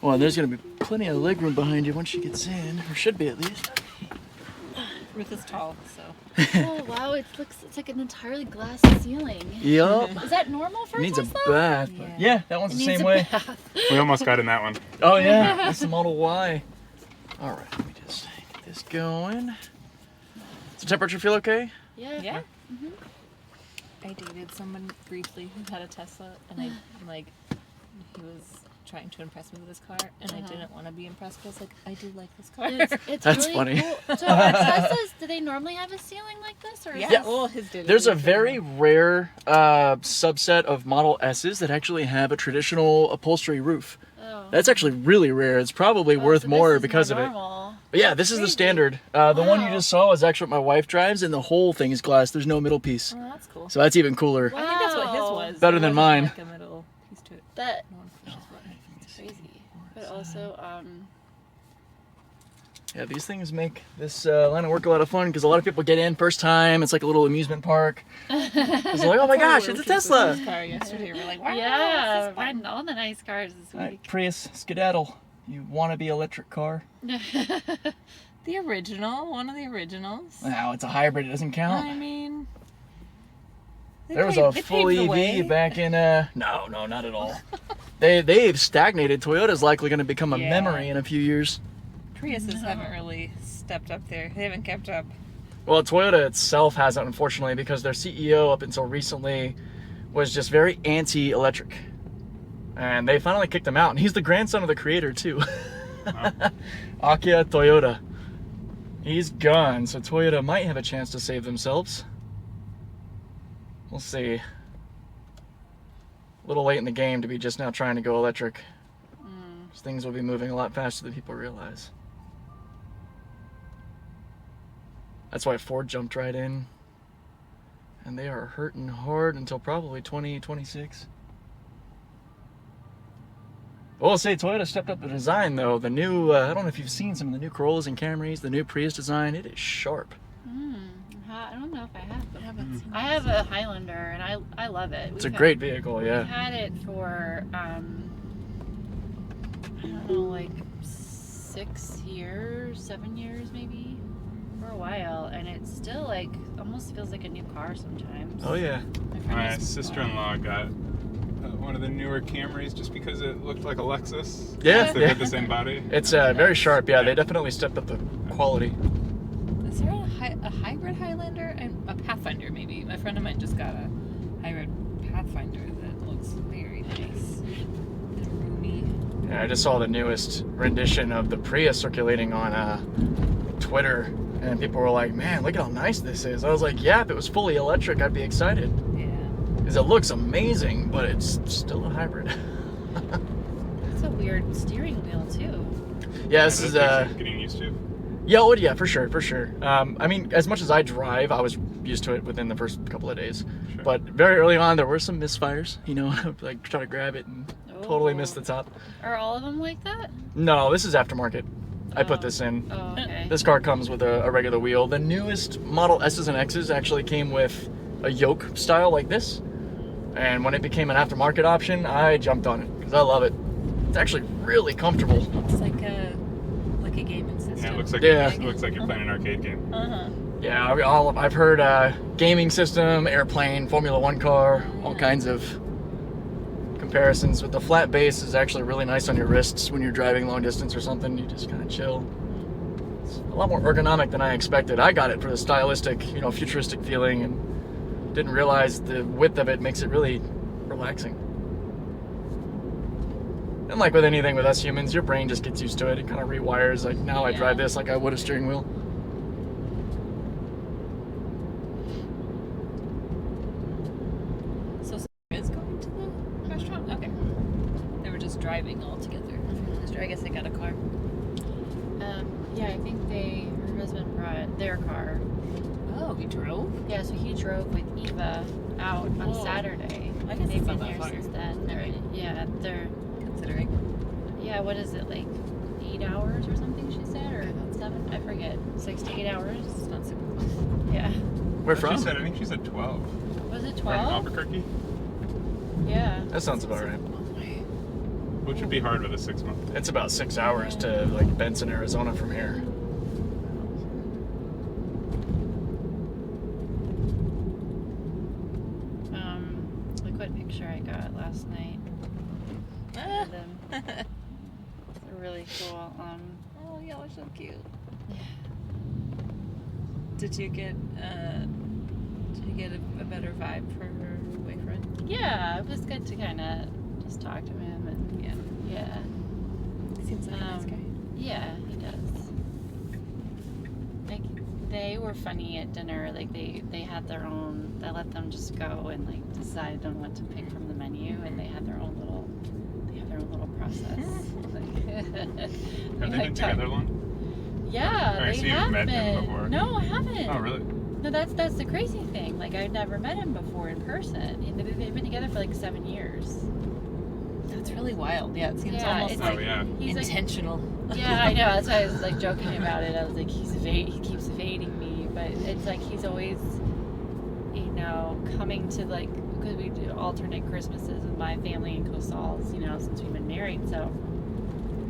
Well, there's going to be plenty of legroom behind you once she gets in, or should be at least. Ruth is tall, so. Oh wow, it's like an entirely glass ceiling. Yup. Is that normal for It needs Tesla? a bath. Yeah, that one's the same way. We almost got in that one. Oh yeah, that's the Model Y. All right, let me just get this going. Does the temperature feel okay? Yeah. Yeah. I dated someone briefly who had a Tesla, and he was trying to impress me with his car, and I didn't want to be impressed, but I was like, I do like this car. It's That's really funny. cool. So are Teslas, do they normally have a ceiling like this? Or is Yeah, this... well, his did. There's a very rare subset of Model S's that actually have a traditional upholstery roof. Oh. That's actually really rare. It's probably worth so more this is because of it. normal. But yeah, this is the standard. The one you Wow. just saw is actually what my wife drives, and the whole thing is glass. There's no middle piece. Oh, that's cool. So that's even cooler. Wow. I think that's what his was. Better There than wasn't, mine. Like a middle piece to it. That No. it's crazy. But also, Yeah, these things make this line of work a lot of fun because a lot of people get in first time. It's like a little amusement park. It's like, oh my gosh, it's a Tesla. Car yesterday, we're like, wow, yeah, this is fun. riding all the nice cars this All right, week. Prius, skedaddle. You want to be electric car? The original, one of the originals. Wow, it's a hybrid. It doesn't count. I mean, There was a full EV back in. No, not at all. They've stagnated. Toyota's likely going to become a Yeah. memory in a few years. Priuses haven't really stepped up there. They haven't kept up. Well, Toyota itself hasn't, unfortunately, because their CEO up until recently was just very anti-electric. And they finally kicked him out. And he's the grandson of the creator, too. Akio Toyoda. He's gone, so Toyota might have a chance to save themselves. We'll see. A little late in the game to be just now trying to go electric. Things will be moving a lot faster than people realize. That's why Ford jumped right in. And they are hurting hard until probably 2026. Well, I'll say Toyota stepped up the design though. The new, I don't know if you've seen some of the new Corollas and Camrys, the new Prius design, it is sharp. I don't know if I have. But haven't seen I have a Highlander, and I love it. It's a great vehicle, yeah. We've had it for I don't know, like 6 years, 7 years maybe, for a while, and it still like almost feels like a new car sometimes. Oh yeah. My sister-in-law got one of the newer Camrys just because it looked like a Lexus. Yeah, They yeah. had the same body. It's very sharp, yeah. They definitely stepped up the quality. Is there a hybrid Highlander? And a Pathfinder, maybe. My friend of mine just got a hybrid Pathfinder that looks very nice and roomy. Yeah, I just saw the newest rendition of the Prius circulating on Twitter, and people were like, man, look at how nice this is. I was like, yeah, if it was fully electric, I'd be excited. Yeah. Because it looks amazing, but it's still a hybrid. It's a weird steering wheel too. Yeah, this is getting used to. yeah, oh, yeah, for sure. I mean, as much as I drive, I was used to it within the first couple of days. Sure. But very early on, there were some misfires. You know, like try to grab it and totally miss the top. Are all of them like that? No, this is aftermarket. I put this in. Oh, okay. This car comes with a regular wheel. The newest Model S's and X's actually came with a yoke style like this. And when it became an aftermarket option, I jumped on it because I love it. It's actually really comfortable. It's like a gaming system. Yeah, it looks like Yeah. it looks like you're playing an arcade game. Yeah, I've heard gaming system, airplane, Formula One car, all kinds of comparisons. With the flat base is actually really nice on your wrists when you're driving long distance or something. You just kind of chill. It's a lot more ergonomic than I expected. I got it for the stylistic, futuristic feeling, and didn't realize the width of it makes it really relaxing. And like with anything with us humans, your brain just gets used to it. It kind of rewires. Like now I drive this like I would a steering wheel. So is going to the restaurant? Okay. They were just driving all together. I guess they got a car. Yeah, I think her husband brought their car. Oh, he drove? Yeah, so he drove with Eva out on Whoa. Saturday. I guess They've it's been not that here far. since then. Alright. Considering. What is it, like 8 hours or something she said? Or 7? I forget. 6 to 8 hours? It's not super Yeah. Where I from? think she said 12. Was it From 12? Albuquerque. Yeah. That sounds about right. Which would be hard with a 6-month. It's about 6 hours to like Benson, Arizona from here. Look what picture I got last night. Of them. They're really cool. Oh, y'all are so cute. Yeah. Did you get a better vibe for her boyfriend? Yeah, it was good to kind of just talk to him and yeah. Seems like a nice guy. Yeah, he does. Like they were funny at dinner. Like they had their own. I let them just go and like decide on what to pick from the menu, and they had their own little. They have their own little process. Have they been together long? Yeah, Alright, they so you've have met been. him before. No, I haven't. Oh, really? No, that's the crazy thing. Like I'd never met him before in person. And they've been together for like 7 years. That's really wild. Yeah, it seems Yeah, almost it's like Oh, yeah. He's like, intentional. yeah, I know. That's why I was like joking about it. I was like, he keeps evading me, but it's like he's always, you know, coming to like because we do alternate Christmases with my family and Cosal's, you know, since we've been married. So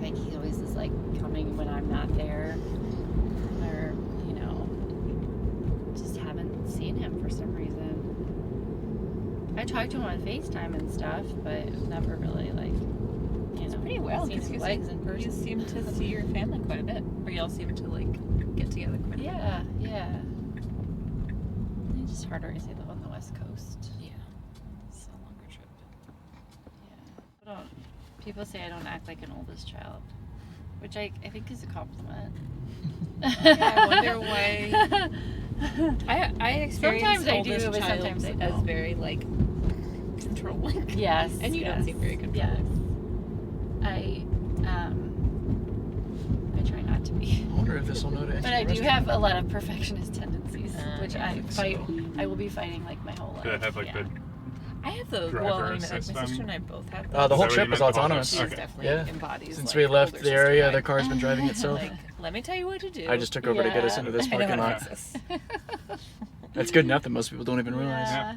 like he always is like coming when I'm not there, or you know, just haven't seen him for some reason. I talked to him on FaceTime and stuff, but never really like. It's pretty wild seen because his legs in person. you seem to see your family quite a bit, or y'all seem to like get together quite a bit. Yeah. It's just harder to live on the West Coast. Yeah, it's a longer trip. Yeah. People say I don't act like an oldest child, which I think is a compliment. Yeah, I wonder why. I experience Sometimes I do, oldest but child sometimes I as don't. very like controlling. Yes. And you don't seem very controlling. Yes. I try not to be. I wonder if this will know to enter But I the do restroom. have a lot of perfectionist tendencies, which yeah, I I think fight. so. I will be fighting like my whole life. Do they have like Yeah. the I have the Driver well, I mean, my assist sister them? and I both have The those. whole Is that what trip you was meant? autonomous. She Okay. definitely Yeah. embodies. Since like, we left older the sister area, vibe. the car's been driving itself. Like, let me tell you what to do. I just took over to get us Yeah. into this I know parking how to lot. fix this. That's good enough that most people don't even realize. Yeah.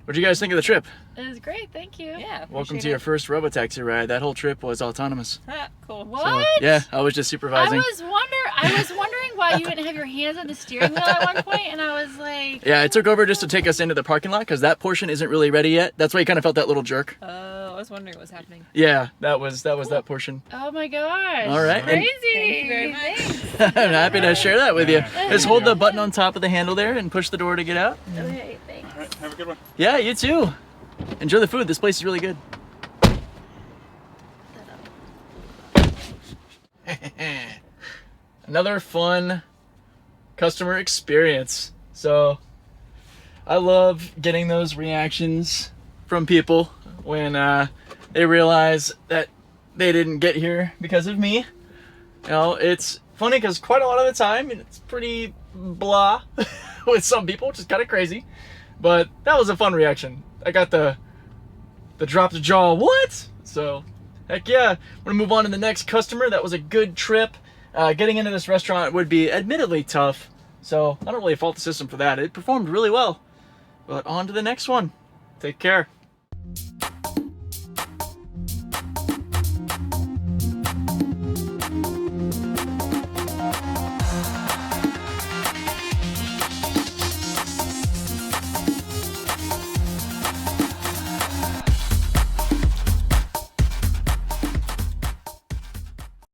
What'd you guys think of the trip? It was great. Thank you. Yeah. Welcome appreciate to your it. first RoboTaxi ride. That whole trip was autonomous. Ah, cool. What? So, yeah, I was just supervising. I was wondering why you didn't have your hands on the steering wheel at one point, and I was like, Yeah, I took over just to take us into the parking lot because that portion isn't really ready yet. That's why you kind of felt that little jerk. I was wondering what's happening. Yeah, that was that portion. oh my gosh. All right. Crazy. Thank you very much. Thanks. I'm happy to share that with you. Yeah. Just hold the button on top of the handle there and push the door to get out. Okay, thanks. All right, have a good one. Yeah, you too. Enjoy the food. This place is really good. Another fun customer experience. So I love getting those reactions from people when they realize that they didn't get here because of me. You know, it's funny because quite a lot of the time it's pretty blah with some people, which is kind of crazy. But that was a fun reaction. I got the drop the jaw, what? So, heck yeah. We're gonna move on to the next customer. That was a good trip. Getting into this restaurant would be admittedly tough. So, I don't really fault the system for that. It performed really well. But on to the next one. Take care.